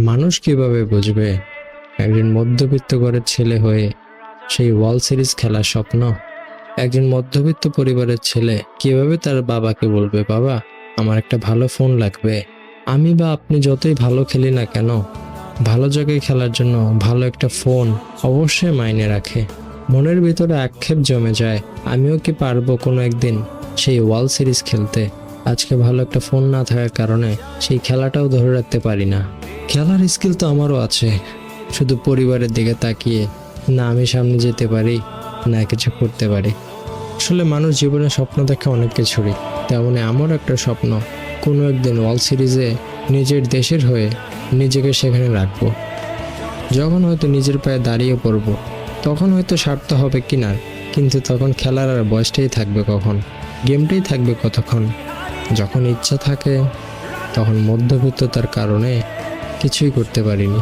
মানুষ কিভাবে বুঝবে একজন মধ্যবিত্ত ঘরের ছেলে হয়ে সেই ওয়ার্ল্ড সিরিজ খেলার স্বপ্ন? একজন মধ্যবিত্ত পরিবারের ছেলে কিভাবে তার বাবাকে বলবে, বাবা আমার একটা ভালো ফোন লাগবে? আমি বা আপনি যতই ভালো খেলি না কেন, ভালো জায়গায় খেলার জন্য ভালো একটা ফোন অবশ্যই মাইনে রাখে। মনের ভিতরে আক্ষেপ জমে যায়, আমিও কি পারবো কোনো একদিন সেই ওয়ার্ল্ড সিরিজ খেলতে? আজকে ভালো একটা ফোন না থাকার কারণে সেই খেলাটাও ধরে রাখতে পারি না। খেলার স্কিল তো আমারও আছে, শুধু পরিবারের দিকে তাকিয়ে না আমি সামনে যেতে পারি না কিছু করতে পারি। আসলে মানুষ জীবনে স্বপ্ন দেখে অনেক কিছুরই, তেমনি আমারও একটা স্বপ্ন কোনো একদিন ওয়ার্ল্ড সিরিজে নিজের দেশের হয়ে নিজেকে সেখানে রাখবো। যখন হয়তো নিজের পায়ে দাঁড়িয়ে পড়বো তখন হয়তো স্বার্থ হবে কিনা, কিন্তু তখন খেলার আর বয়সটাই থাকবে কখন, গেমটাই থাকবে কতক্ষণ। যখন ইচ্ছা থাকে তখন মধ্যবিত্ততার কারণে কিছুই করতে পারিনি।